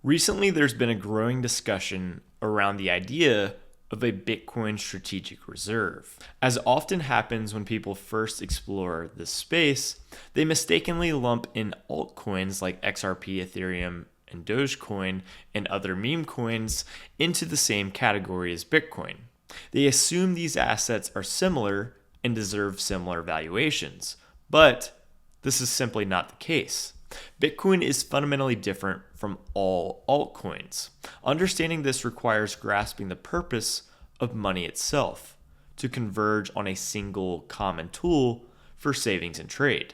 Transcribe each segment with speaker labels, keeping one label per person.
Speaker 1: Recently, there's been a growing discussion around the idea of a Bitcoin strategic reserve. As often happens when people first explore this space, they mistakenly lump in altcoins like XRP, Ethereum, and Dogecoin and other meme coins into the same category as Bitcoin. They assume these assets are similar and deserve similar valuations, but this is simply not the case. Bitcoin is fundamentally different from all altcoins. Understanding this requires grasping the purpose of money itself, to converge on a single common tool for savings and trade.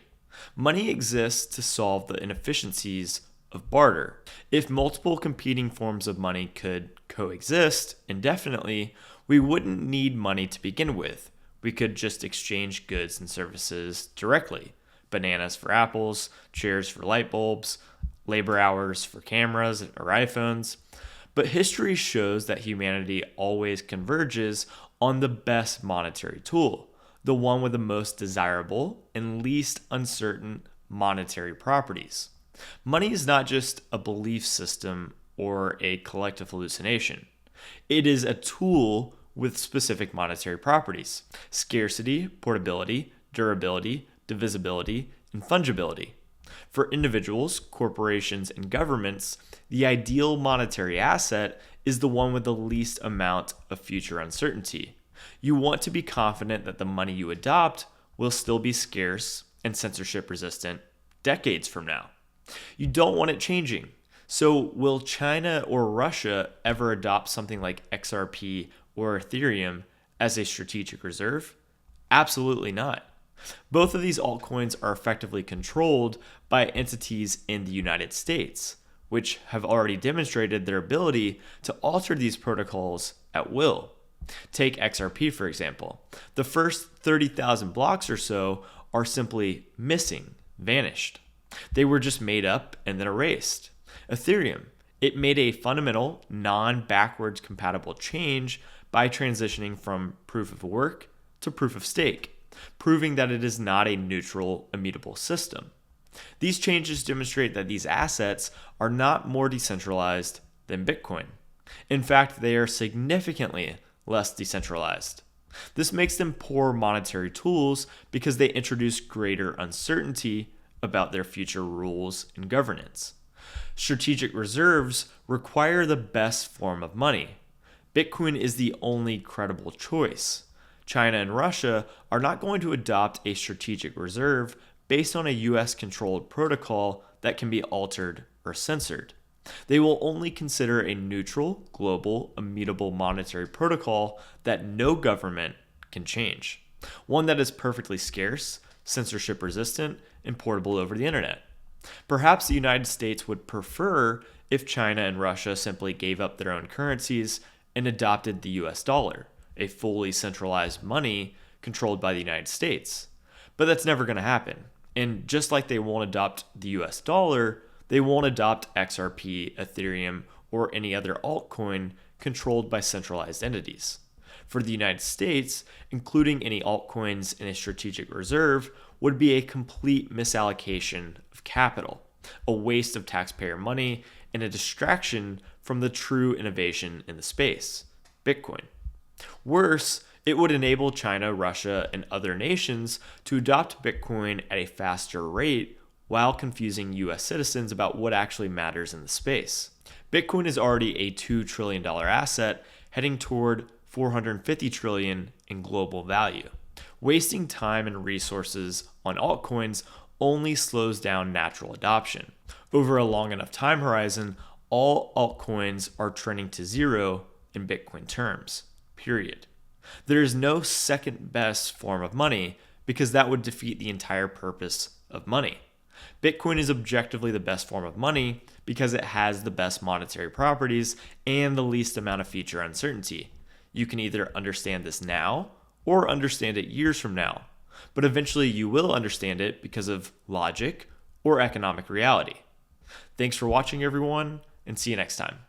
Speaker 1: Money exists to solve the inefficiencies of barter. If multiple competing forms of money could coexist indefinitely, we wouldn't need money to begin with. We could just exchange goods and services directly. Bananas for apples, chairs for light bulbs, labor hours for cameras or iPhones. But history shows that humanity always converges on the best monetary tool, the one with the most desirable and least uncertain monetary properties. Money is not just a belief system or a collective hallucination. It is a tool with specific monetary properties: scarcity, portability, durability, divisibility, and fungibility. For individuals, corporations, and governments, the ideal monetary asset is the one with the least amount of future uncertainty. You want to be confident that the money you adopt will still be scarce and censorship resistant decades from now. You don't want it changing. So, will China or Russia ever adopt something like XRP or Ethereum as a strategic reserve? Absolutely not. Both of these altcoins are effectively controlled by entities in the United States, which have already demonstrated their ability to alter these protocols at will. Take XRP, for example. The first 30,000 blocks or so are simply missing, vanished. They were just made up and then erased. Ethereum, it made a fundamental, non-backwards compatible change by transitioning from proof of work to proof of stake, proving that it is not a neutral, immutable system. These changes demonstrate that these assets are not more decentralized than Bitcoin. In fact, they are significantly less decentralized. This makes them poor monetary tools because they introduce greater uncertainty about their future rules and governance. Strategic reserves require the best form of money. Bitcoin is the only credible choice. China and Russia are not going to adopt a strategic reserve based on a US-controlled protocol that can be altered or censored. They will only consider a neutral, global, immutable monetary protocol that no government can change. One that is perfectly scarce, censorship resistant, and portable over the internet. Perhaps the United States would prefer if China and Russia simply gave up their own currencies and adopted the US dollar, a fully centralized money controlled by the United States. But that's never going to happen. And just like they won't adopt the US dollar, they won't adopt XRP, Ethereum, or any other altcoin controlled by centralized entities. For the United States, including any altcoins in a strategic reserve would be a complete misallocation of capital, a waste of taxpayer money, and a distraction from the true innovation in the space, Bitcoin. Worse, it would enable China, Russia, and other nations to adopt Bitcoin at a faster rate while confusing US citizens about what actually matters in the space. Bitcoin is already a $2 trillion asset heading toward $450 trillion in global value. Wasting time and resources on altcoins only slows down natural adoption. Over a long enough time horizon, all altcoins are trending to zero in Bitcoin terms, period. There is no second best form of money because that would defeat the entire purpose of money. Bitcoin is objectively the best form of money because it has the best monetary properties and the least amount of future uncertainty. You can either understand this now or understand it years from now, but eventually you will understand it because of logic or economic reality. Thanks for watching, everyone, and see you next time.